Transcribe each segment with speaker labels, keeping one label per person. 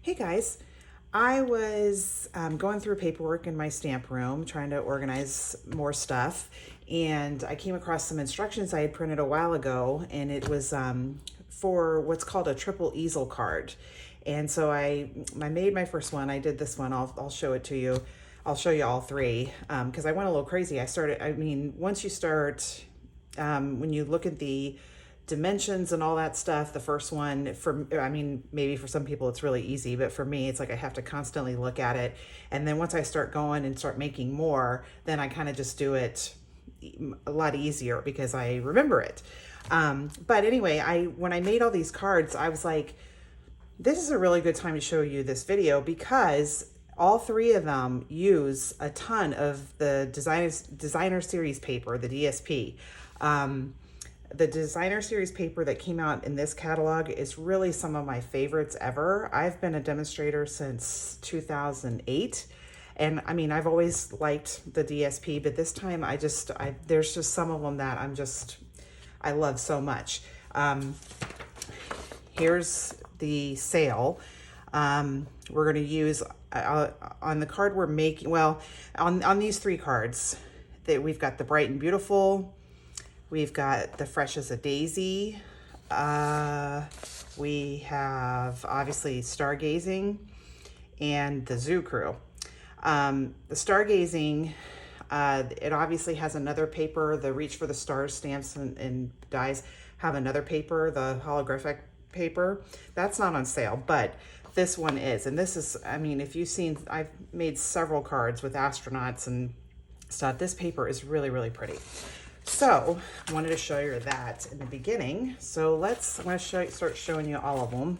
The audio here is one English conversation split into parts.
Speaker 1: Hey guys, I was going through paperwork in my stamp room trying to organize more stuff, and I came across some instructions I had printed a while ago, and it was for what's called a triple easel card. And so I made my first one. I did this one. I'll show it to you. I'll show you all three because I went a little crazy. Once you start, when you look at the dimensions and all that stuff, the first one maybe for some people it's really easy, but for me it's like I have to constantly look at it, and then once I start going and start making more, then I kind of just do it a lot easier because I remember it. But anyway, when I made all these cards, I was like, this is a really good time to show you this video because all three of them use a ton of the designer series paper, the DSP. The designer series paper that came out in this catalog is really some of my favorites ever. I've been a demonstrator since 2008. And I mean, I've always liked the DSP, but this time there's just some of them that I love so much. Here's the sale. We're going to use on the card we're making, on these three cards, that we've got the Bright and Beautiful, we've got the Fresh as a Daisy, we have obviously Stargazing, and the Zoo Crew. The Stargazing, it obviously has another paper. The Reach for the Stars stamps and dies have another paper, the holographic paper. That's not on sale, but this one is. And this is, I mean, if you've seen, I've made several cards with astronauts and stuff. This paper is really, really pretty. So I wanted to show you that in the beginning. So I'm going to start showing you all of them.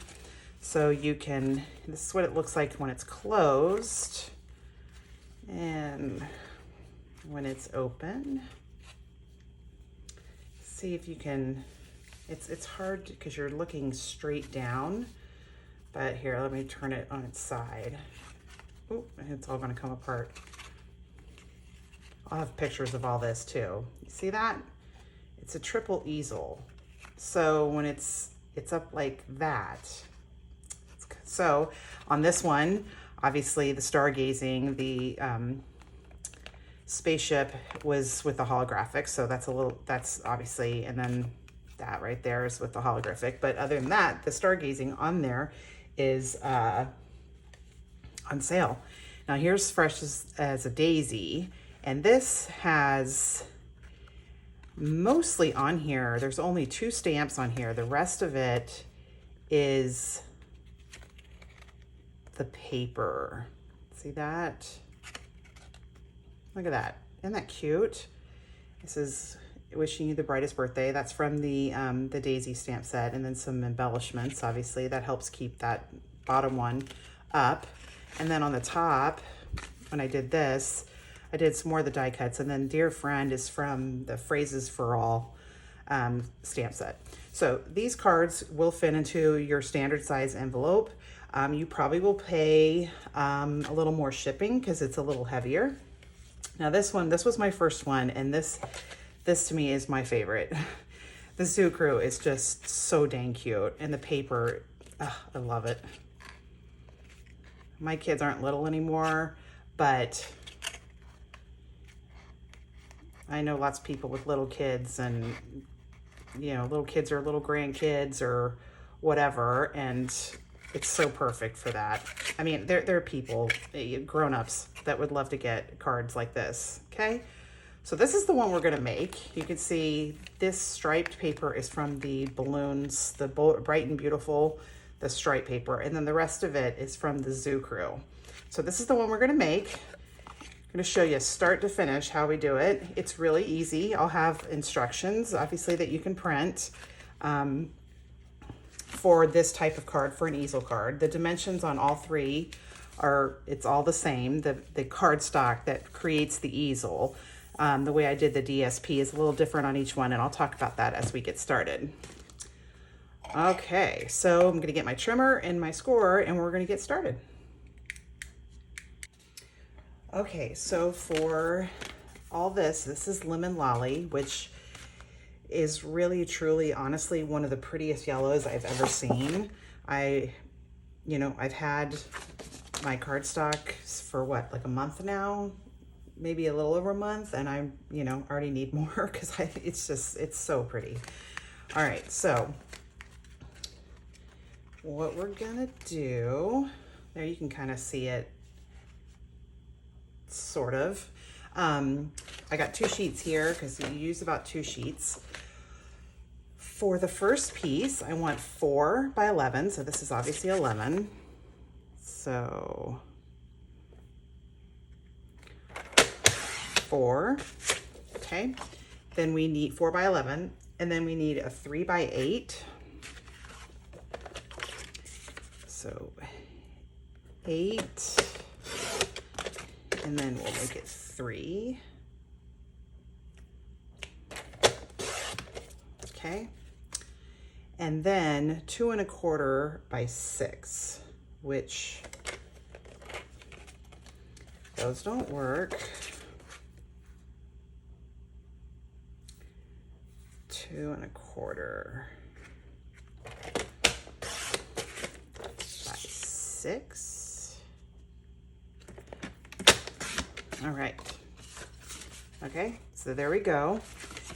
Speaker 1: So you can, this is what it looks like when it's closed and when it's open. See if you can, it's hard because you're looking straight down, but here, let me turn it on its side. Oh, it's all going to come apart. I'll have pictures of all this too. You see that? It's a triple easel. So when it's up like that. So on this one, obviously the Stargazing, the spaceship was with the holographic. So that's obviously, and then that right there is with the holographic. But other than that, the Stargazing on there is on sale. Now here's Fresh as a Daisy. And this has mostly on here, there's only 2 stamps on here. The rest of it is the paper. See that? Look at that. Isn't that cute? This is wishing you the brightest birthday. That's from the Daisy stamp set, and then some embellishments. Obviously, that helps keep that bottom one up. And then on the top, when I did this, I did some more of the die cuts, and then Dear Friend is from the Phrases for All stamp set. So these cards will fit into your standard size envelope. You probably will pay a little more shipping because it's a little heavier. Now this was my first one, and this to me is my favorite. The Zoo Crew is just so dang cute, and the paper, I love it. My kids aren't little anymore, but I know lots of people with little kids, and you know, little kids or little grandkids or whatever, and it's so perfect for that. I mean, there are people, grown-ups, that would love to get cards like this, okay? So this is the one we're gonna make. You can see this striped paper is from the balloons, the Bright and Beautiful, the stripe paper, and then the rest of it is from the Zoo Crew. So this is the one we're gonna make. I'm going to show you start to finish how we do it. It's really easy. I'll have instructions, obviously, that you can print for this type of card, for an easel card. The dimensions on all three it's all the same. The cardstock that creates the easel, the way I did the DSP is a little different on each one, and I'll talk about that as we get started. Okay, so I'm going to get my trimmer and my scorer, and we're going to get started. Okay, so for all this is Lemon Lolly, which is really, truly, honestly, one of the prettiest yellows I've ever seen. I you know, I've had my cardstock for what, like a month now, maybe a little over a month, and I, you know, already need more because it's so pretty. All right, so what we're gonna do, there you can kind of see it, sort of. I got 2 sheets here because you use about 2 sheets. For the first piece, I want 4 by 11, so this is obviously 11. So 4, okay. Then we need 4 by 11, and then we need a 3 by 8. So 8, and then we'll make it 3. Okay. And then 2 1/4 by 6, which those don't work. 2 1/4 by 6. All right. Okay, so there we go.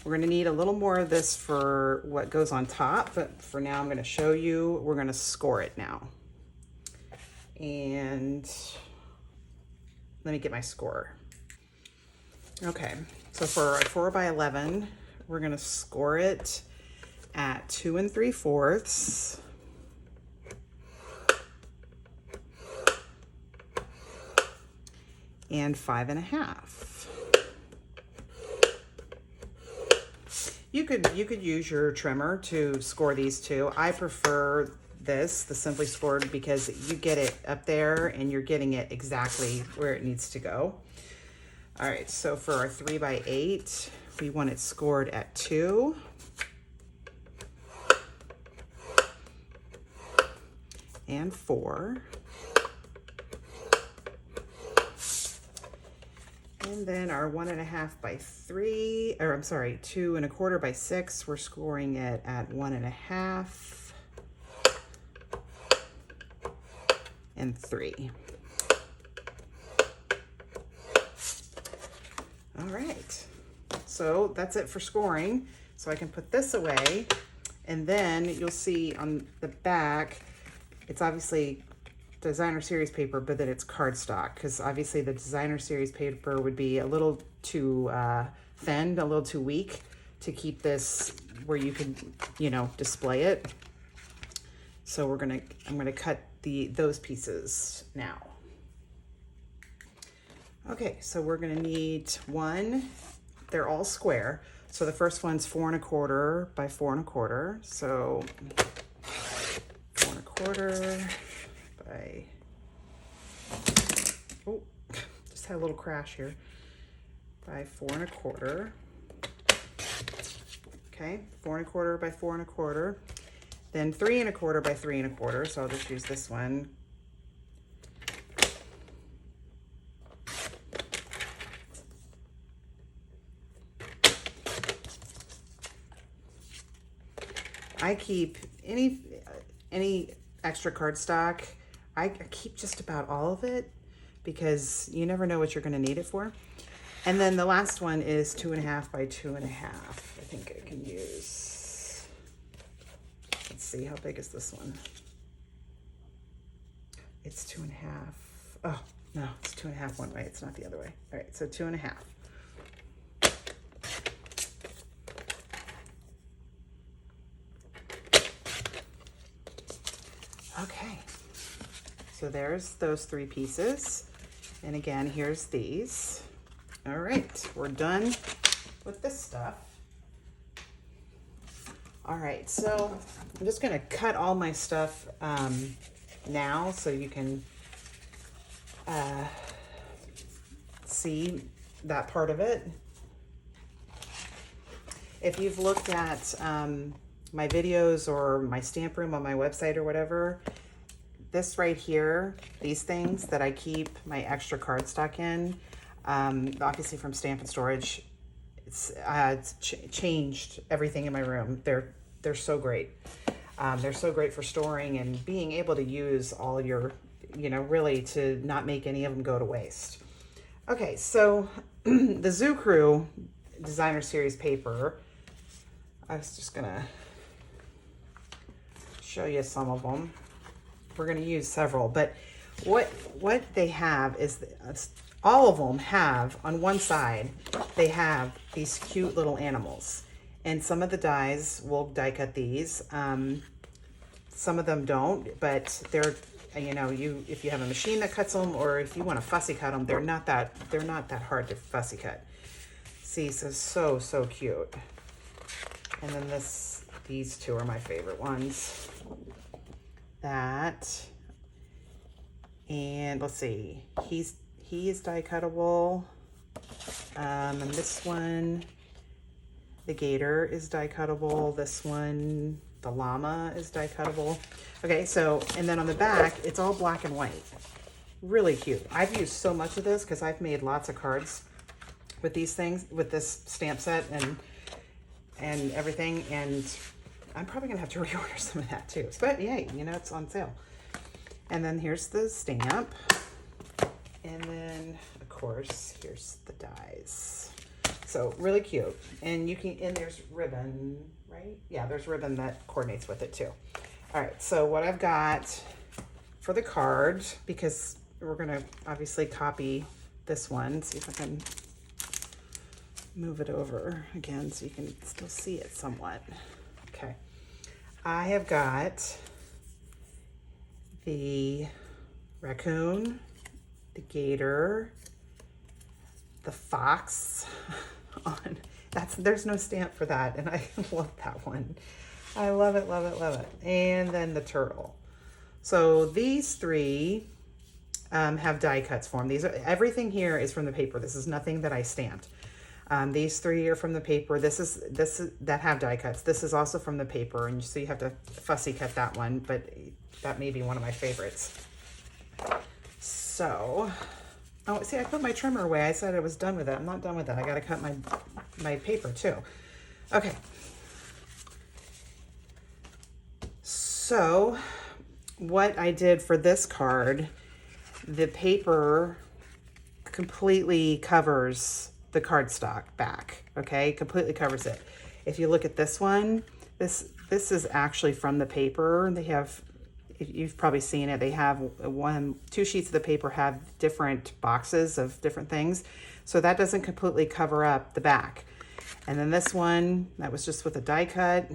Speaker 1: We're gonna need a little more of this for what goes on top, but for now I'm gonna show you, we're gonna score it now. And let me get my score. Okay, so for a 4 by 11, we're gonna score it at 2 3/4 and 5 1/2. You could use your trimmer to score these too. I prefer this, the Simply Scored, because you get it up there and you're getting it exactly where it needs to go. All right, so for our 3 by 8, we want it scored at 2. And 4. And then our 1 1/2 by 3, or I'm sorry, 2 1/4 by 6, we're scoring it at 1 1/2 and 3. All right, so that's it for scoring. So I can put this away, and then you'll see on the back, it's obviously designer series paper, but then it's cardstock, because obviously the designer series paper would be a little too thin, a little too weak to keep this where you can, you know, display it. So I'm gonna cut those pieces now. Okay, so we're gonna need one. They're all square. So the first one's 4 1/4 by 4 1/4. So 4 1/4 by, oh, just had a little crash here, by 4 1/4. Okay, 4 1/4 by 4 1/4. Then 3 1/4 by 3 1/4. So I'll just use this one. I keep any extra cardstock, I keep just about all of it, because you never know what you're going to need it for. And then the last one is 2 1/2 by 2 1/2. I think I can use, let's see, how big is this one? It's 2 1/2. Oh, no, it's 2 1/2 one way. It's not the other way. All right, so 2 1/2. Okay, so there's those 3 pieces. And again, here's these. All right, we're done with this stuff. All right, so I'm just gonna cut all my stuff now so you can see that part of it. If you've looked at my videos or my stamp room on my website or whatever, this right here, these things that I keep my extra cardstock in, obviously from Stamp and Storage, it's changed everything in my room. They're so great. They're so great for storing and being able to use all your, really to not make any of them go to waste. Okay, so the Zoo Crew Designer Series paper, I was just gonna show you some of them. We're gonna use several, but what they have is all of them have on one side, they have these cute little animals. And some of the dies will die cut these. Some of them don't, but they're, if you have a machine that cuts them, or if you want to fussy cut them, they're not that hard to fussy cut. See, so cute. And then these two are my favorite ones. That, and let's see, he is die cuttable. And this one, the gator is die cuttable. This one, the llama, is die cuttable. Okay, so, and then on the back, it's all black and white. Really cute. I've used so much of this because I've made lots of cards with these things, with this stamp set and everything. And I'm probably gonna have to reorder some of that too. But yay, it's on sale. And then here's the stamp. And then, of course, here's the dies. So really cute. And there's ribbon, right? Yeah, there's ribbon that coordinates with it too. All right, so what I've got for the card, because we're gonna obviously copy this one, see if I can move it over again so you can still see it somewhat. Okay, I have got the raccoon, the gator, the fox on, there's no stamp for that, and I love that one. I love it, love it, love it. And then the turtle. So these three have die cuts for them. Everything here is from the paper. This is nothing that I stamped. These three are from the paper. This is that have die cuts. This is also from the paper, and so you have to fussy cut that one, but that may be one of my favorites. So, oh, see, I put my trimmer away. I said I was done with it. I'm not done with it. I got to cut my paper too. Okay. So, what I did for this card, the paper completely covers the cardstock back, okay? Completely covers it. If you look at this one, this is actually from the paper. They have, you've probably seen it, they have two sheets of the paper have different boxes of different things. So that doesn't completely cover up the back. And then this one, that was just with a die cut,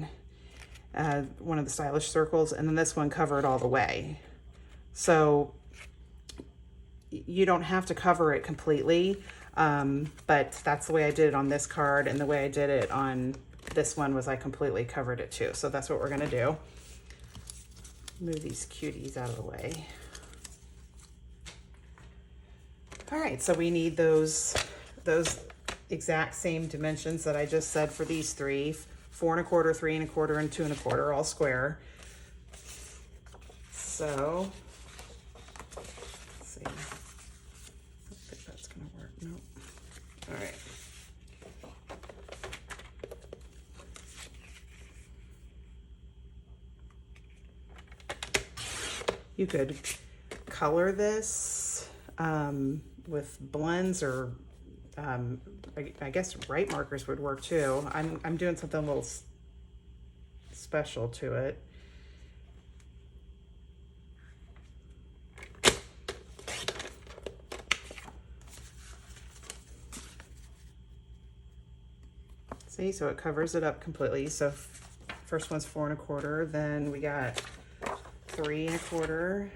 Speaker 1: one of the stylish circles, and then this one covered all the way. So you don't have to cover it completely, but that's the way I did it on this card, and the way I did it on this one was I completely covered it too. So that's what we're gonna do. Move these cuties out of the way. All right, so we need those exact same dimensions that I just said for these three, 4 1/4, 3 1/4, and 2 1/4, all square. So, let's see. I don't think that's gonna work, no. All right. You could color this with blends, or I guess white markers would work too. I'm doing something a little special to it. See, so it covers it up completely. So first one's 4 1/4, then we got 3 1/4.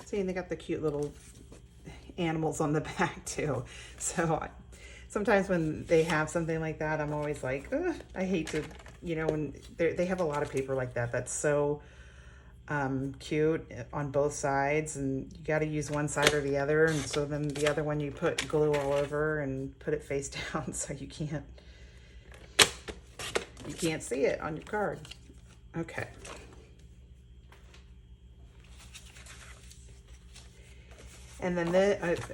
Speaker 1: See, and they got the cute little animals on the back too. So sometimes when they have something like that, I'm always like, ugh, I hate to, when they have a lot of paper like that, that's so cute on both sides, and you got to use one side or the other, and so then the other one you put glue all over and put it face down so you can't see it on your card. Okay. And then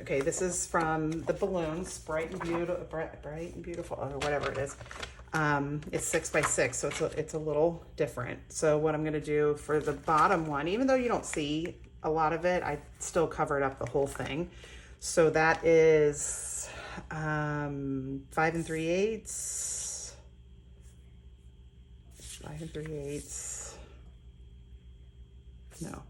Speaker 1: okay, this is from the balloons, bright and beautiful, or whatever it is. It's 6 by 6, so it's a little different. So what I'm gonna do for the bottom one, even though you don't see a lot of it, I still covered up the whole thing. So that is 5 3/8. 5 3/8. No.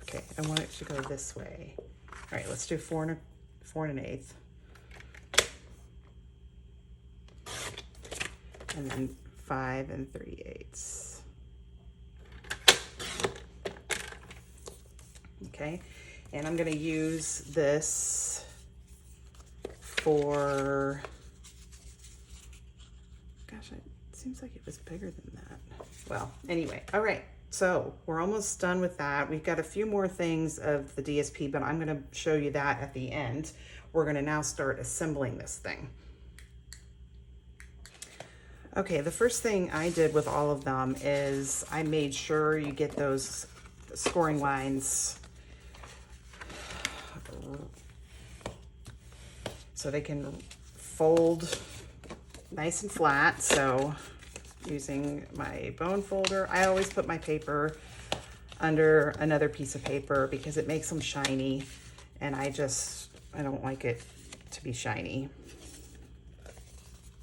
Speaker 1: Okay, I want it to go this way. All right, let's do 4 1/8. And then 5 3/8. Okay, and I'm gonna use this for, gosh, it seems like it was bigger than that. Well, anyway, all right. So we're almost done with that. We've got a few more things of the DSP, but I'm gonna show you that at the end. We're gonna now start assembling this thing. Okay, the first thing I did with all of them is I made sure you get those scoring lines so they can fold nice and flat. So using my bone folder, I always put my paper under another piece of paper because it makes them shiny, and I don't like it to be shiny.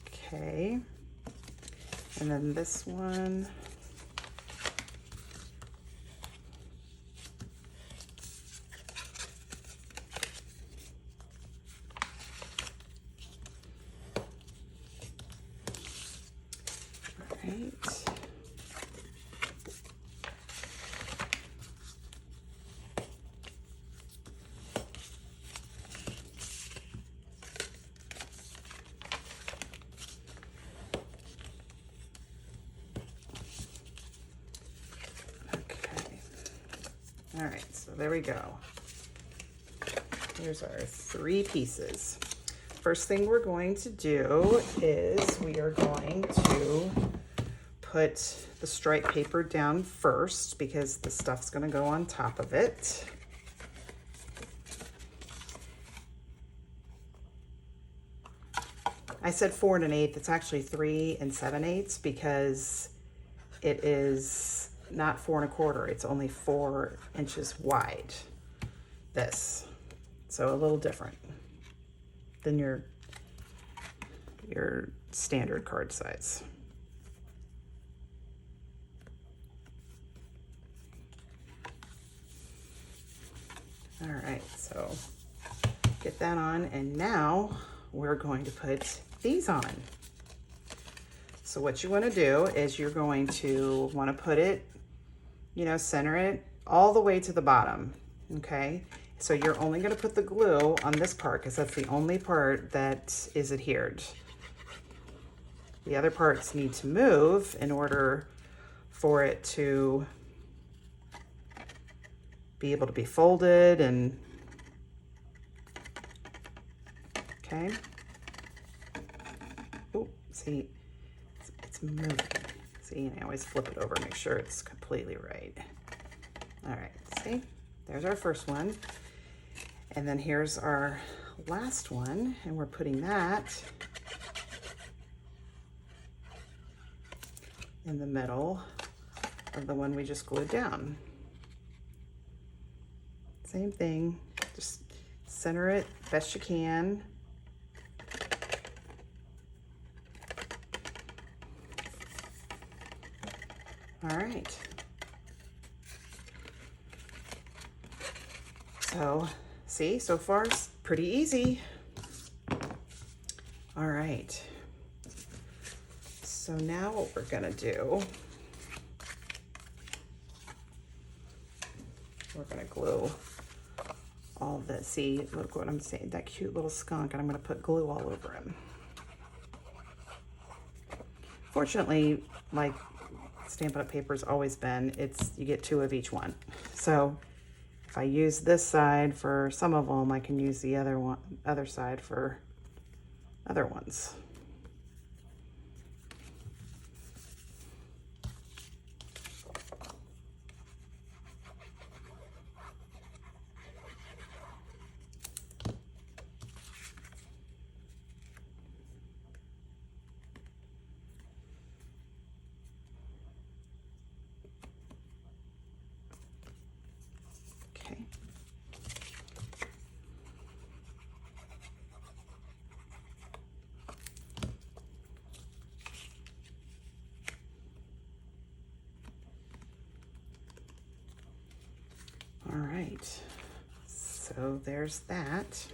Speaker 1: Okay, and then this one, right. All right, so there we go. Here's our 3 pieces. First thing we're going to do is we are going to put the stripe paper down first because the stuff's gonna go on top of it. I said 4 1/8, it's actually 3 7/8 because it is not 4 1/4, it's only 4 inches wide, this. So a little different than your standard card size. All right, so get that on, and now we're going to put these on. So what you want to do is you're going to want to put it, center it all the way to the bottom, okay? So you're only going to put the glue on this part because that's the only part that is adhered. The other parts need to move in order for it to be able to be folded and, okay. Oh, see, it's moving. See, and I always flip it over, make sure it's completely right. All right, see, there's our first one. And then here's our last one, and we're putting that in the middle of the one we just glued down. Same thing, just center it best you can. All right. So, see, so far it's pretty easy. All right. So now what we're gonna do, we're gonna glue all this. See, look what I'm saying, that cute little skunk, and I'm gonna put glue all over him. Fortunately, like Stampin' Up! Paper's always been, you get 2 of each one. So if I use this side for some of them, I can use the other side for other ones. right, so there's that.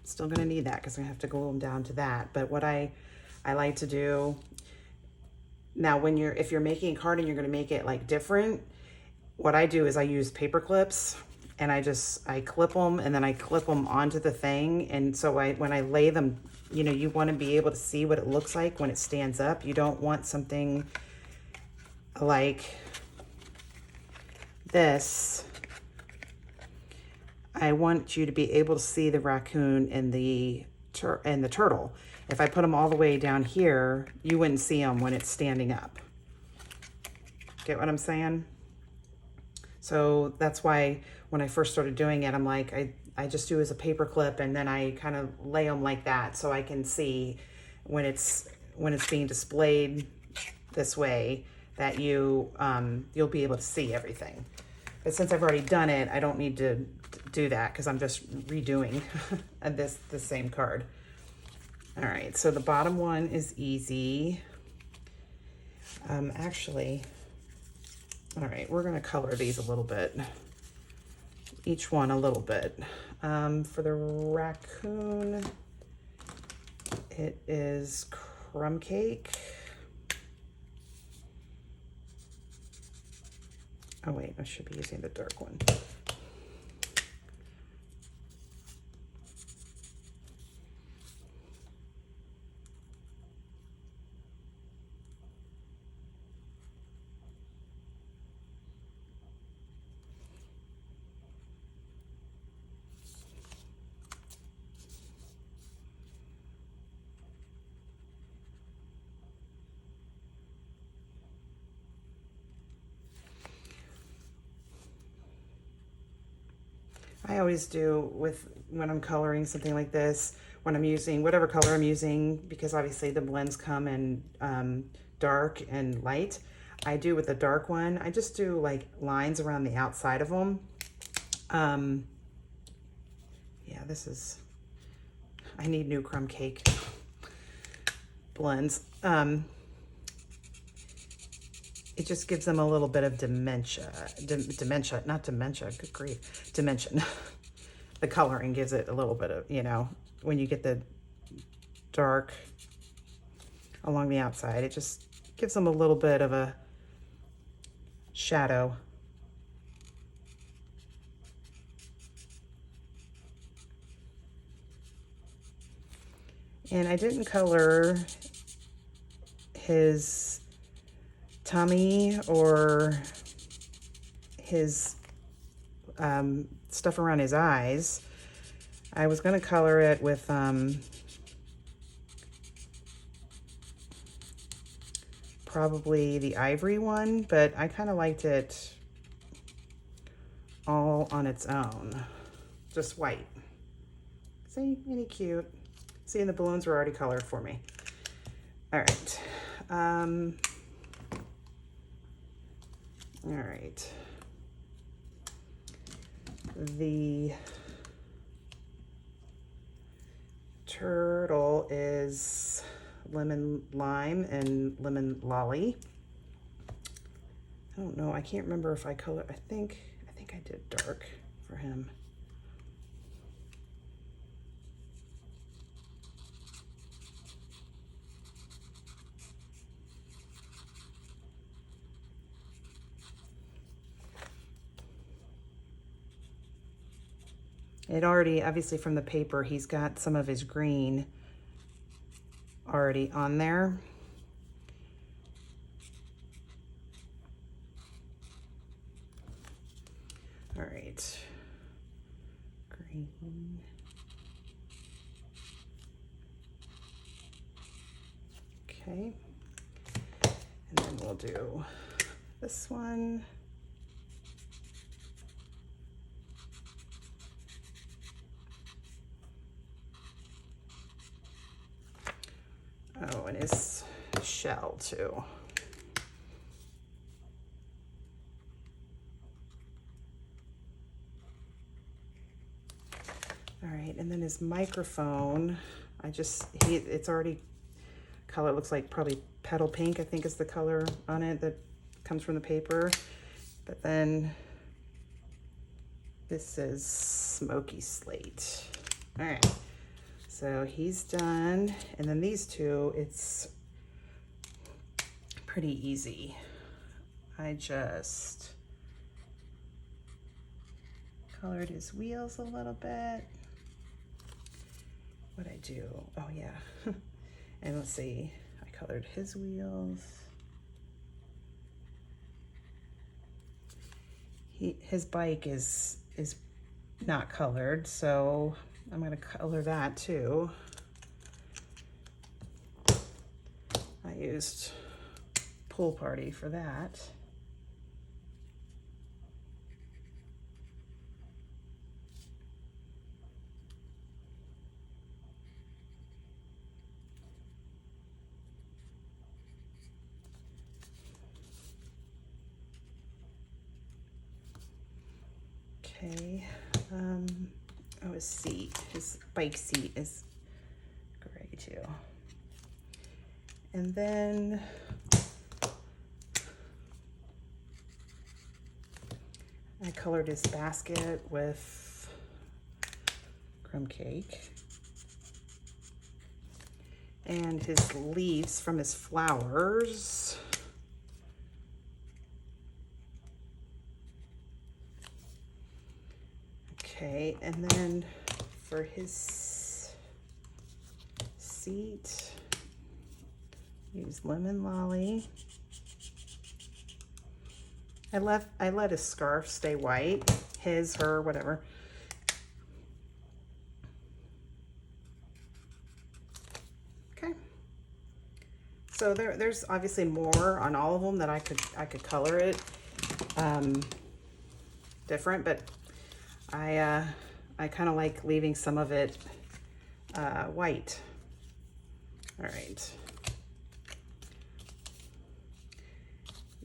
Speaker 1: Still gonna need that because I'm gonna have to glue them down to that. But what I like to do now, if you're making a card and you're gonna make it like different, what I do is I use paper clips and I clip them and then I clip them onto the thing. And so when I lay them, you know, you want to be able to see what it looks like when it stands up. You don't want something like this. I want you to be able to see the raccoon and the turtle. If I put them all the way down here, you wouldn't see them when it's standing up. Get what I'm saying? So that's why when I first started doing it, I'm like, I just do as a paper clip and then I kind of lay them like that so I can see when it's being displayed this way that you'll be able to see everything. But since I've already done it, I don't need to do that because I'm just redoing the same card. All right, so the bottom one is easy. Actually, all right, we're gonna color these a little bit. Each one a little bit. For the raccoon, it is crumb cake. Oh wait, I should be using the dark one. I always do when I'm coloring something like this, when I'm using whatever color I'm using, because obviously the blends come in dark and light. I do with the dark one, I just do like lines around the outside of them. Yeah, I need new crumb cake blends. It just gives them a little bit of dimension, not dementia, good grief, dimension. The coloring gives it a little bit of, you know, when you get the dark along the outside, it just gives them a little bit of a shadow. And I didn't color his tummy or his stuff around his eyes. I was going to color it with probably the ivory one, but I kind of liked it all on its own, just white. See, any cute. See, and the balloons were already colored for me. All right. All right. The turtle is lemon lime and lemon lolly. I don't know. I can't remember if I colored. I think I did dark for him. It already, obviously from the paper, he's got some of his green already on there. All right, green. Okay, and then we'll do this one. Oh, and his shell too. All right, and then his microphone, it's already color, looks like probably petal pink, I think is the color on it that comes from the paper. But then This is Smoky Slate. All right, so he's done. And then these two, it's pretty easy. I just colored his wheels a little bit. What'd I do? Oh yeah. And let's see, I colored his wheels. His bike is not colored, so I'm gonna color that too. I used Pool Party for that. Okay, oh, his seat, his bike seat is gray too. And then I colored his basket with crumb cake. And his leaves from his flowers. Okay, and then for his seat, use Lemon Lolly. I let his scarf stay white, his, her, whatever. Okay. So there's obviously more on all of them that I could color it different, but I kind of like leaving some of it white. All right.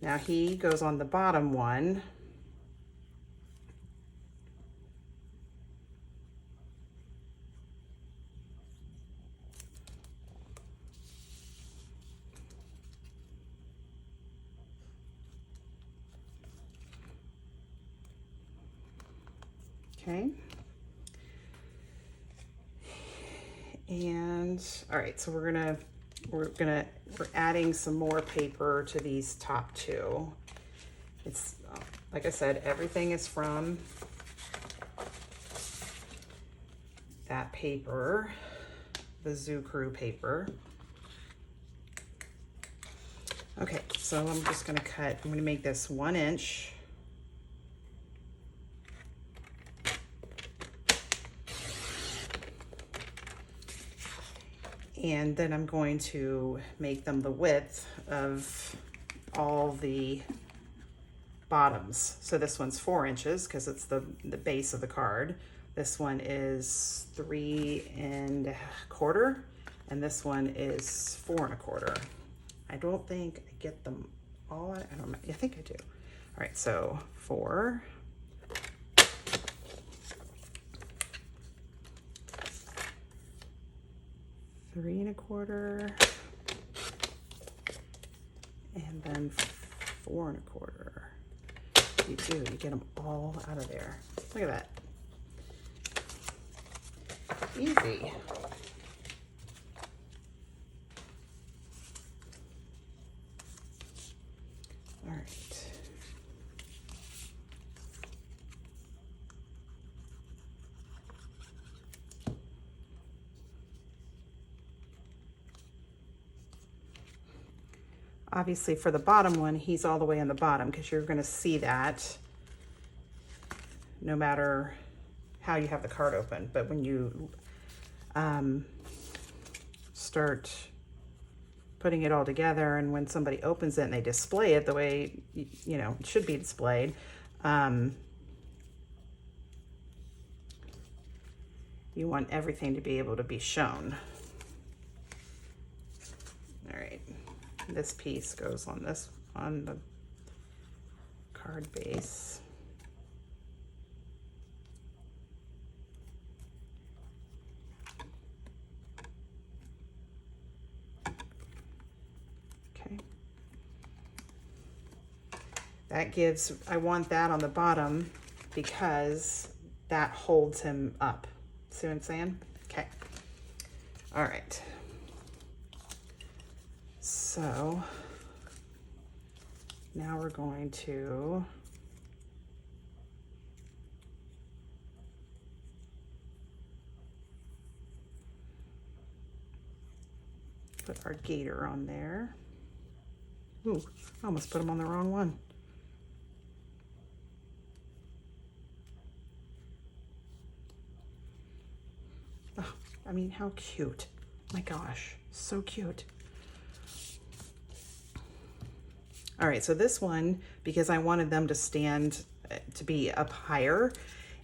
Speaker 1: Now he goes on the bottom one. Okay. And all right, so we're adding some more paper to these top two. It's like I said, everything is from that paper, the Zoo Crew paper. Okay, so I'm just gonna cut, I'm gonna make this 1 inch. And then I'm going to make them the width of all the bottoms. So this one's 4 inches because it's the base of the card. This one is 3 1/4, and this one is 4 1/4. I don't think I get them all. I don't know. I think I do. All right, so 4. Three 1/4, and then 4 1/4. You do, you get them all out of there. Look at that. Easy. All right. Obviously for the bottom one, he's all the way on the bottom because you're going to see that no matter how you have the card open. But when you start putting it all together, and when somebody opens it and they display it the way you know it should be displayed, you want everything to be able to be shown. All right. This piece goes on the card base. Okay. That gives, I want that on the bottom because that holds him up. See what I'm saying? Okay. All right. So now we're going to put our gator on there. Ooh, I almost put him on the wrong one. Oh, I mean, how cute. My gosh, so cute. All right, so this one, because I wanted them to stand, to be up higher,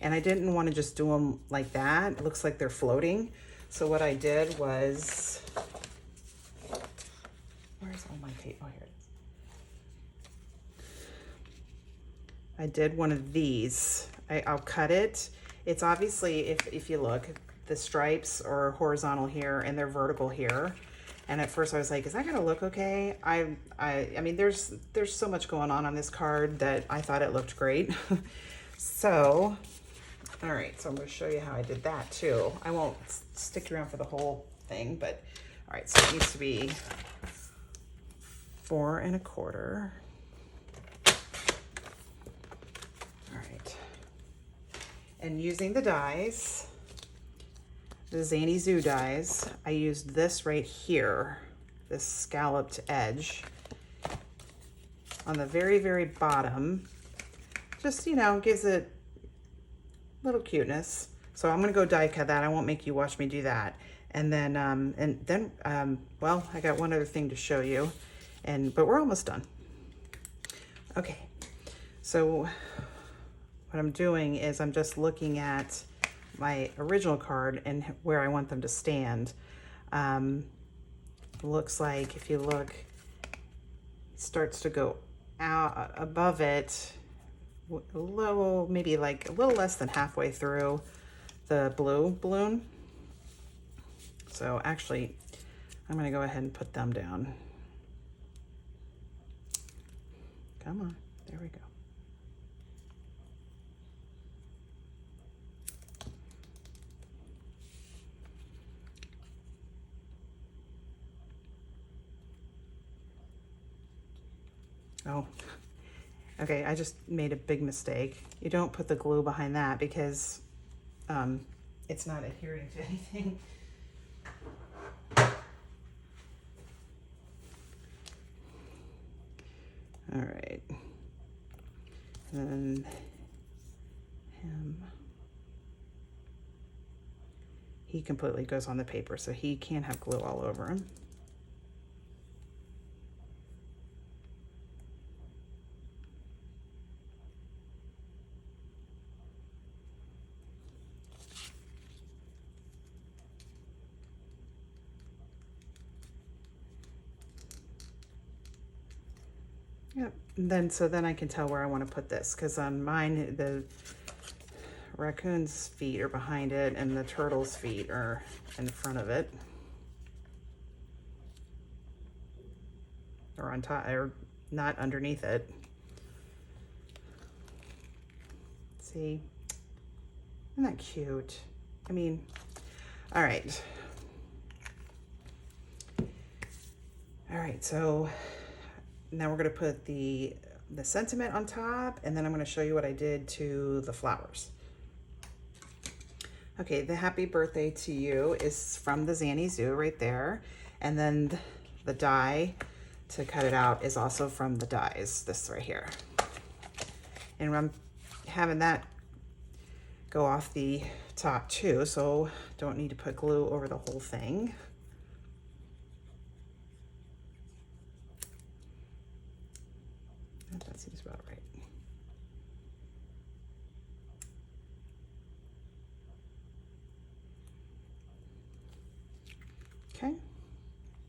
Speaker 1: and I didn't want to just do them like that. It looks like they're floating. So what I did was, where's all my tape? Oh, here it is. I did one of these. I'll cut it. It's obviously, if you look, the stripes are horizontal here and they're vertical here. And at first I was like, is that gonna look okay? I mean, there's so much going on this card that I thought it looked great. So, all right, so I'm gonna show you how I did that too. I won't stick around for the whole thing, but all right, so it needs to be 4 1/4. All right, and using the dies, the Zany Zoo dies, I used this right here, this scalloped edge on the very, very bottom. Just, you know, gives it a little cuteness. So I'm gonna go die cut that. I won't make you watch me do that. And then, well, I got one other thing to show you, but we're almost done. Okay, so what I'm doing is I'm just looking at my original card and where I want them to stand. Looks like if you look, it starts to go out above it a little, maybe like a little less than halfway through the blue balloon. So actually, I'm gonna go ahead and put them down. Come on, there we go. Oh, okay, I just made a big mistake. You don't put the glue behind that because it's not adhering to anything. All right, and then him. He completely goes on the paper, so he can't have glue all over him. Yep, and then so then I can tell where I want to put this, because on mine the raccoon's feet are behind it and the turtle's feet are in front of it, or on top, or not underneath it. See, isn't that cute? I mean, all right. All right, so now we're gonna put the sentiment on top, and then I'm gonna show you what I did to the flowers. Okay, the happy birthday to you is from the Zany Zoo right there. And then the die to cut it out is also from the dies, this right here. And I'm having that go off the top too, so don't need to put glue over the whole thing. That seems about right. Okay,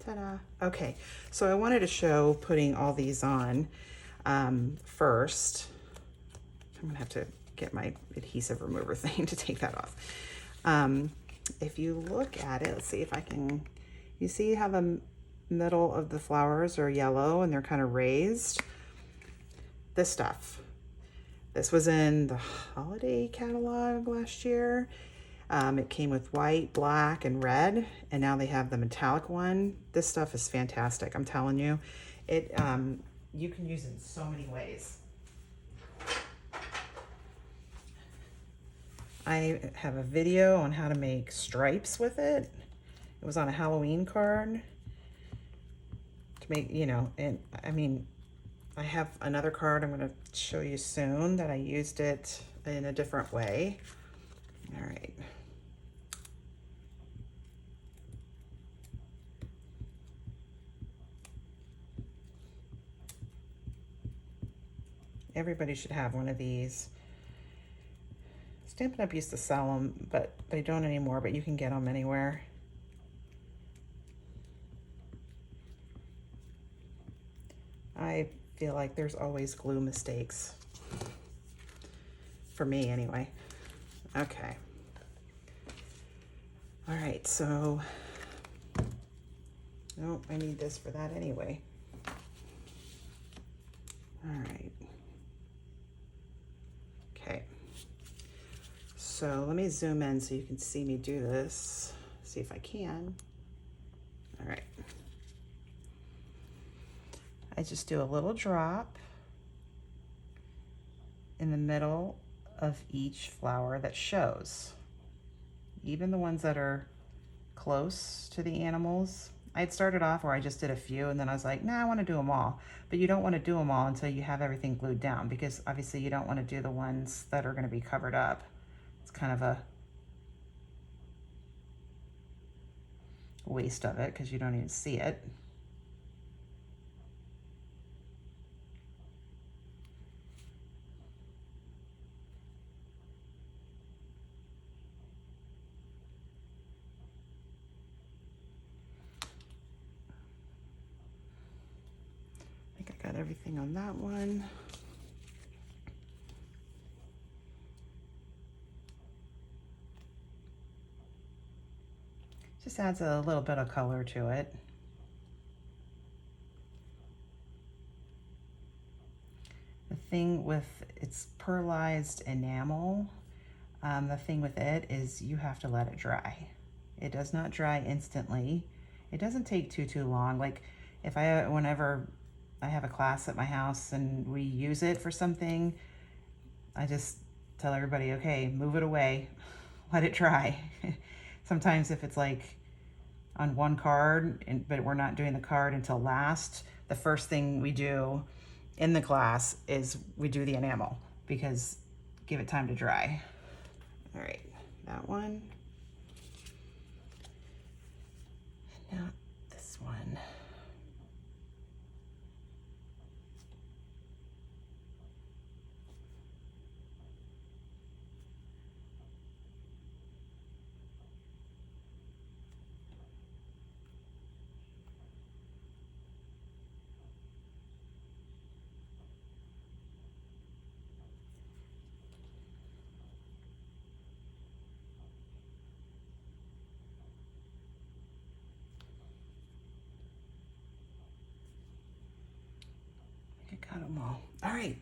Speaker 1: ta-da. Okay, so I wanted to show putting all these on first. I'm gonna have to get my adhesive remover thing to take that off. If you look at it, let's see if I can, you see how the middle of the flowers are yellow and they're kind of raised? This stuff, This was in the holiday catalog last year. It came with white, black, and red, and now they have the metallic one. This stuff is fantastic, I'm telling you. It you can use it in so many ways. I have a video on how to make stripes with it. It was on a Halloween card to make, you know, and I mean, I have another card I'm going to show you soon that I used it in a different way. All right. Everybody should have one of these. Stampin' Up! Used to sell them, but they don't anymore, but you can get them anywhere. I feel like there's always glue mistakes. For me, anyway. Okay. All right, so, oh, I need this for that anyway. All right. Okay. So let me zoom in so you can see me do this. See if I can. All right. I just do a little drop in the middle of each flower that shows. Even the ones that are close to the animals. I'd started off where I just did a few and then I was like, nah, I want to do them all. But you don't want to do them all until you have everything glued down, because obviously you don't want to do the ones that are going to be covered up. It's kind of a waste of it because you don't even see it. I think I got everything on that one. Just adds a little bit of color to it. The thing with its pearlized enamel, the thing with it is you have to let it dry. It does not dry instantly. It doesn't take too long. Like whenever I have a class at my house and we use it for something, I just tell everybody, okay, move it away, let it dry. Sometimes if it's like on one card, but we're not doing the card until last, the first thing we do in the class is we do the enamel, because give it time to dry. All right, that one. Now this one. I got them all. All right,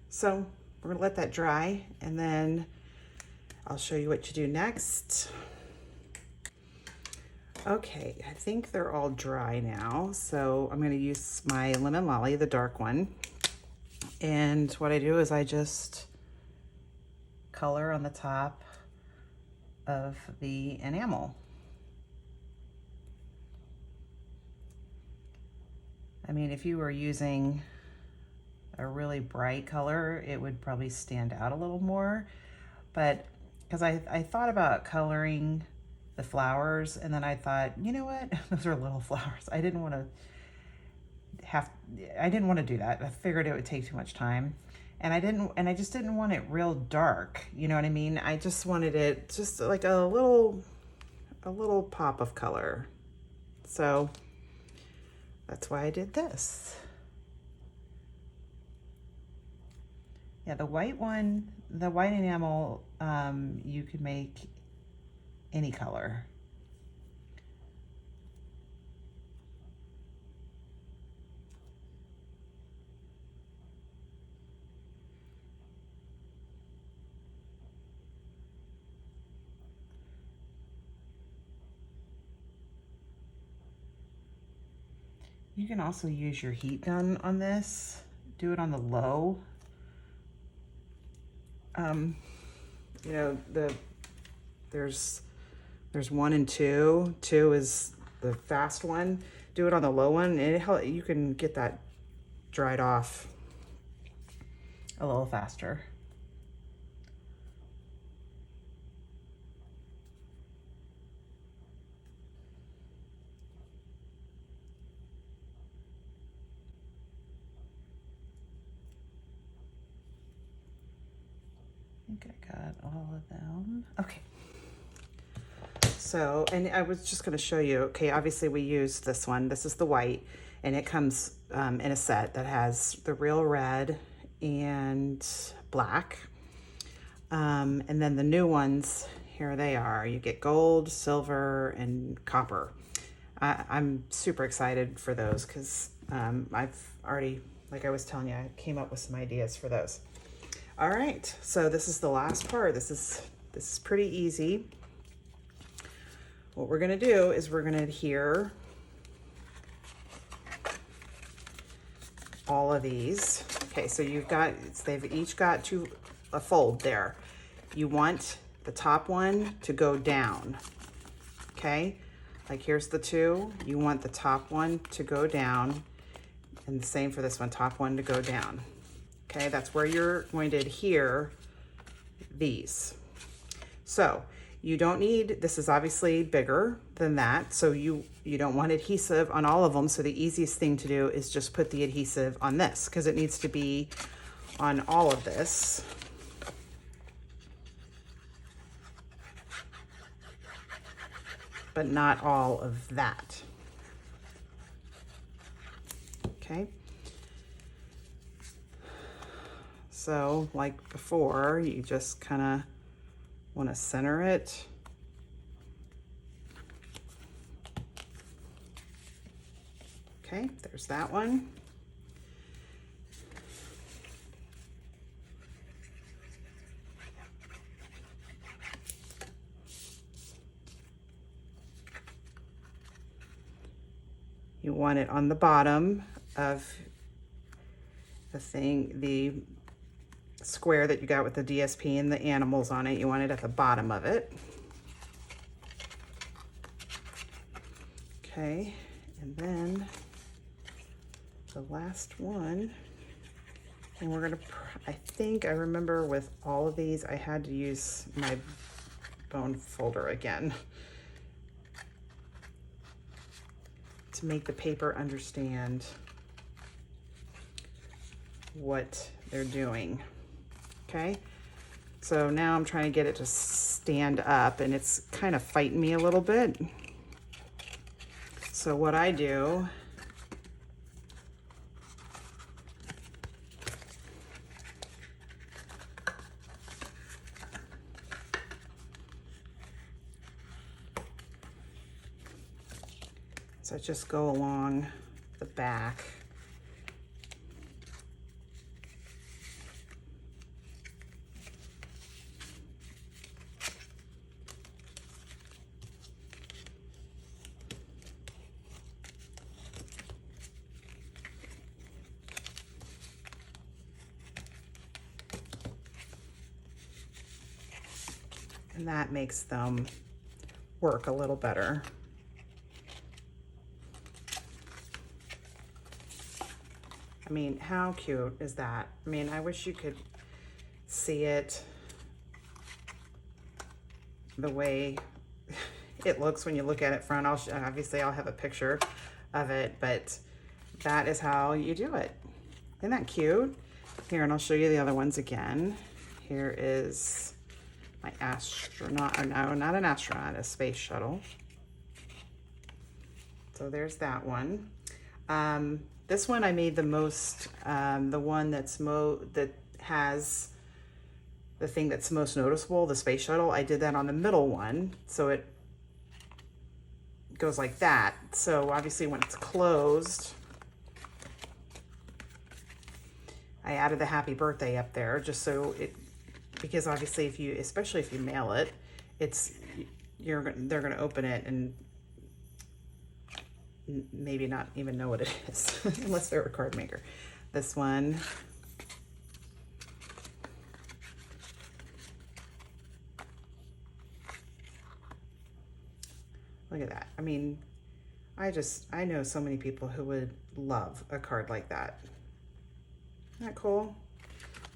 Speaker 1: so we're gonna let that dry and then I'll show you what to do next. Okay, I think they're all dry now. So I'm gonna use my Lemon Lolly, the dark one. And what I do is I just color on the top of the enamel. I mean, if you were using a really bright color, it would probably stand out a little more. But because I thought about coloring the flowers, and then I thought, you know what, those are little flowers. I didn't want to do that. I figured it would take too much time. And I just didn't want it real dark. You know what I mean? I just wanted it just like a little pop of color. So that's why I did this. Yeah, the white one, the white enamel, you could make any color. You can also use your heat gun on this. Do it on the low. You know, there's 1 and 2. 2 is the fast one. Do it on the low one, and you can get that dried off a little faster. I think I got all of them. Okay. So, and I was just going to show you, okay, obviously we use this one. This is the white, and it comes in a set that has the real red and black. And then the new ones, here they are. You get gold, silver, and copper. I'm super excited for those because I've already, like I was telling you, I came up with some ideas for those. All right, so this is the last part. This is pretty easy. What we're gonna do is we're gonna adhere all of these. Okay, so they've each got a fold there. You want the top one to go down, okay? Like here's the 2, you want the top one to go down, and the same for this one, top one to go down. Okay, that's where you're going to adhere these. So you don't need, this is obviously bigger than that, so you don't want adhesive on all of them, so the easiest thing to do is just put the adhesive on this, because it needs to be on all of this. But not all of that. Okay. So like before, you just kind of want to center it. Okay, there's that one. You want it on the bottom of the thing, the square that you got with the DSP and the animals on it. You want it at the bottom of it. Okay, and then the last one, and we're gonna, I think I remember with all of these, I had to use my bone folder again to make the paper understand what they're doing. Okay, so now I'm trying to get it to stand up, and it's kind of fighting me a little bit. So what I do is I just go along the back. And that makes them work a little better. I mean, how cute is that? I mean, I wish you could see it the way it looks when you look at it front. Obviously I'll have a picture of it, but that is how you do it. Isn't that cute? Here, and I'll show you the other ones again. Here is my astronaut, or no, not an astronaut, a space shuttle. So there's that one. This one I made the most, the one that has the thing that's most noticeable, the space shuttle. I did that on the middle one, so it goes like that. So obviously when it's closed, I added the happy birthday up there just so it, because obviously especially if you mail it, they're gonna open it and maybe not even know what it is unless they're a card maker. This one. Look at that. I mean, I know so many people who would love a card like that. Isn't that cool?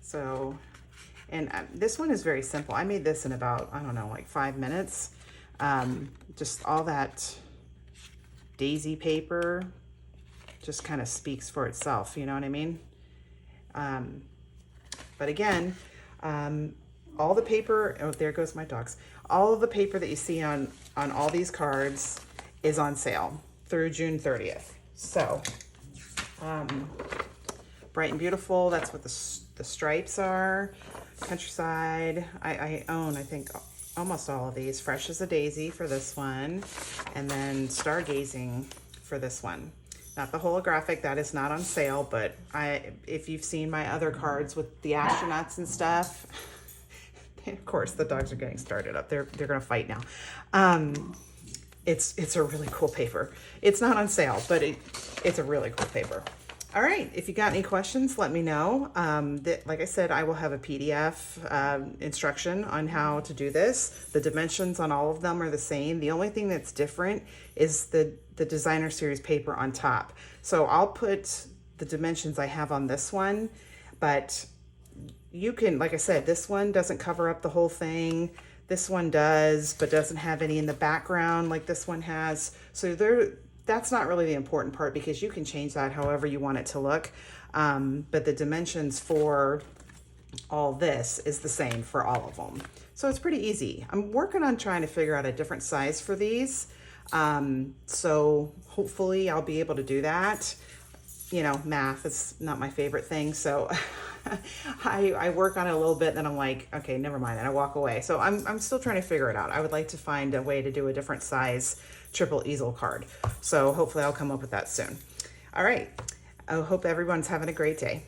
Speaker 1: So, and this one is very simple. I made this in about, I don't know, like 5 minutes. Just all that daisy paper just kind of speaks for itself, you know what I mean? But again, all the paper, oh, there goes my dogs. All of the paper that you see on all these cards is on sale through June 30th. So, Bright and Beautiful, that's what the stripes are. Countryside, I own, I think, almost all of these. Fresh as a Daisy for this one. And then Stargazing for this one. Not the holographic, that is not on sale, but if you've seen my other cards with the astronauts and stuff, of course the dogs are getting started up. They're gonna fight now. It's a really cool paper. It's not on sale, but it's a really cool paper. All right, if you got any questions, let me know. Like I said, I will have a PDF instruction on how to do this. The dimensions on all of them are the same. The only thing that's different is the designer series paper on top. So I'll put the dimensions I have on this one, but you can, like I said, this one doesn't cover up the whole thing. This one does, but doesn't have any in the background like this one has. So that's not really the important part because you can change that however you want it to look. But the dimensions for all this is the same for all of them. So it's pretty easy. I'm working on trying to figure out a different size for these. So hopefully I'll be able to do that. You know, math is not my favorite thing. So I work on it a little bit, then I'm like, okay, never mind. And I walk away. So I'm still trying to figure it out. I would like to find a way to do a different size triple easel card. So hopefully I'll come up with that soon. All right. I hope everyone's having a great day.